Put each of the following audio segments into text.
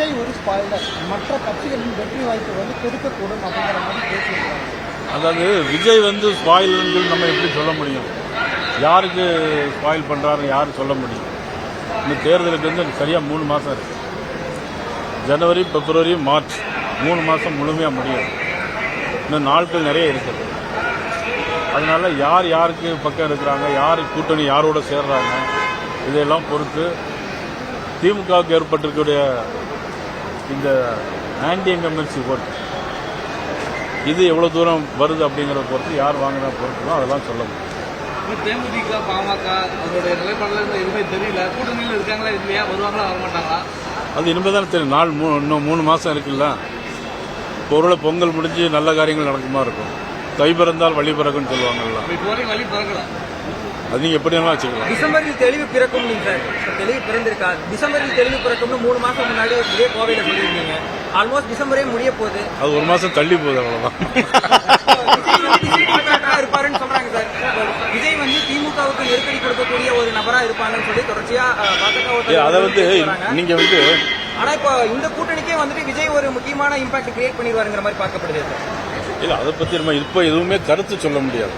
விஜய் ஒரு ஸ்பாயிலர், மற்ற கட்சிகளின் வெற்றி வாய்ப்பு வந்து கொடுக்கக்கூடும் அப்படிங்கிற மாதிரி பேசியிருக்காங்க. அதாவது விஜய் வந்து ஸ்பாயில்னு நம்ம எப்படி சொல்ல முடியும்? யாருக்கு ஸ்பாயில் பண்ணுறாரு யார் சொல்ல முடியும்? இந்த தேர்தலுக்கு வந்து சரியாக 3 மாதம் இருக்குது. ஜனவரி, பிப்ரவரி, மார்ச் 3 மாதம் முழுமையாக முடியும். இன்னும் நாட்கள் நிறைய இருக்குது. அதனால யார் யாருக்கு பக்கம் இருக்கிறாங்க, யார் கூட்டணி யாரோட சேர்றாங்க, இதையெல்லாம் பொறுத்து திமுகவுக்கு ஏற்பட்டிருக்கக்கூடிய இந்த ஆன்டி இன்கம்பன்சி ஓட்டு இது எவ்வளவு தூரம் வருது அப்படிங்கிறத பொறுத்து, யார் வாங்கின பொறுத்து தான் அதெல்லாம் சொல்ல முடியும். தேமுதிக, பாமக அவருடைய நிலைப்பாடுல எதுவுமே தெரியல. கூட்டணியில் இருக்காங்களா இல்லையா, வருவாங்களா வரமாட்டாங்களா, அது இனிமேல் தான் தெரியும். இன்னும் 3 மாதம் இருக்குல்ல. பொருளை பொங்கல் முடிஞ்சு நல்ல காரியங்கள் நடக்குமா இருக்கும். தை பிறந்தால் வழி பிறகுன்னு சொல்லுவாங்கல்ல, வழி பிறக்கல. அது நீங்கள் எப்படி வேணா வச்சுக்கலாம். டிசம்பரில் தெளிவு பிறக்கும் சார், தெளிவு பிறந்திருக்கா? டிசம்பரில் தெளிவு பிறக்கும்னு 3 மாசம் முன்னாடி இதே கோவையில் சொல்லியிருந்தீங்க. ஆல்மோஸ்ட் டிசம்பரே முடிய போகுது. அது 1 மாதம் தள்ளி போகுது, அவ்வளோதான். இருப்பாருன்னு சொல்றாங்க சார். விஜய் வந்து திமுகவுக்கு நெருக்கடி கொடுக்கக்கூடிய ஒரு நபரா இருப்பாங்கன்னு சொல்லி தொடர்ச்சியா அதை வந்து நீங்க வந்து, ஆனா இப்போ இந்த கூட்டணிக்கே வந்துட்டு விஜய் ஒரு முக்கியமான இம்பாக்ட் கிரியேட் பண்ணிடுவாருங்கிற மாதிரி பார்க்கப்படுது சார். இல்ல, அதை பத்தி நம்ம இப்போ எதுவுமே கருத்து சொல்ல முடியாது.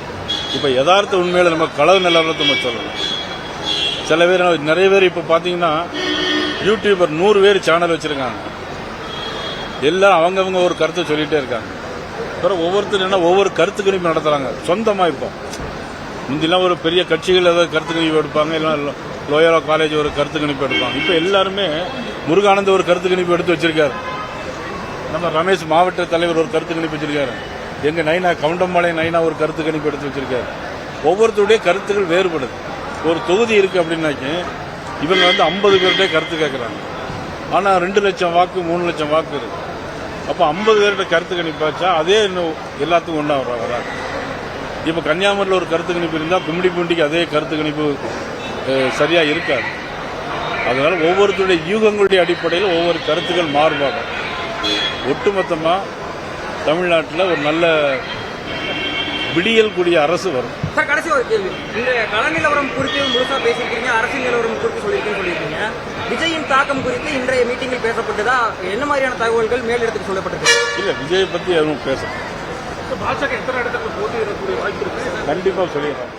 இப்ப யதார்த்த உண்மையில நம்ம களவு நிலவரத்தை நம்ம சொல்லணும். சில பேர், நிறைய பேர் இப்ப பாத்தீங்கன்னா யூடியூபர் 100 பேர் சேனல் வச்சிருக்காங்க. எல்லாரும் அவங்கவங்க ஒரு கருத்தை சொல்லிட்டே இருக்காங்க. அப்புறம் ஒவ்வொருத்தரும் ஒவ்வொரு கருத்து கணிப்பு நடத்துறாங்க சொந்தமா. இப்போ முந்திலாம் ஒரு பெரிய கட்சிகள் ஏதாவது கருத்து கணிப்பு எடுப்பாங்க, இல்லை லோயரா காலேஜ் ஒரு கருத்து கணிப்பு எடுப்பாங்க. இப்ப எல்லாருமே முருகானந்த ஒரு கருத்து கணிப்பு எடுத்து வச்சிருக்காரு. நம்ம ரமேஷ் மாவட்ட தலைவர் ஒரு கருத்து கணிப்பு வச்சிருக்காரு. எங்க நைனா, கவுண்டம்பாளைய நைனா ஒரு கருத்து கணிப்பு எடுத்து வச்சிருக்காரு. ஒவ்வொருத்தருடைய கருத்துக்கள் வேறுபடுது. ஒரு தொகுதி இருக்கு அப்படின்னாக்கி இவங்க வந்து 50 பேர்கிட்ட கருத்து கேட்கறாங்க. ஆனா 2 லட்சம் வாக்கு 3 லட்சம் வாக்கு இருக்கு. அப்ப 50 பேர்கிட்ட கருத்து கணிப்பாச்சா அதே இன்னும் எல்லாத்துக்கும் ஒன்றா வராது. இப்ப கன்னியாகுமரியில் ஒரு கருத்து கணிப்பு இருந்தா கும்மிடிப்பூண்டிக்கு அதே கருத்து கணிப்பு சரியா இருக்காது. அதனால ஒவ்வொருத்தருடைய யூகங்களுடைய அடிப்படையில் ஒவ்வொரு கருத்துக்கள் மாறுபாங்க. ஒட்டுமொத்தமா தமிழ்நாட்டில் ஒரு நல்ல விடியல் கூடிய அரசு வரும். சார், கடைசி ஒரு கேள்வி. இந்த கள நிலவரம் குறித்து முழுசா பேசியிருக்கீங்க, அரசியல் நிலவரம் குறித்து சொல்லியிருக்கீங்க. விஜயின் தாக்கம் குறித்து இன்றைய மீட்டிங்கில் பேசப்பட்டதா? என்ன மாதிரியான தகவல்கள் மேலிடத்துக்கு சொல்லப்பட்டது? இல்ல, விஜயை பத்தி எதுவும் பேச பாஜக எத்தனை இடத்துக்கு போட்டி இருக்கக்கூடிய வாய்ப்பு இருக்கு? கண்டிப்பா சொல்லிடுறேன்.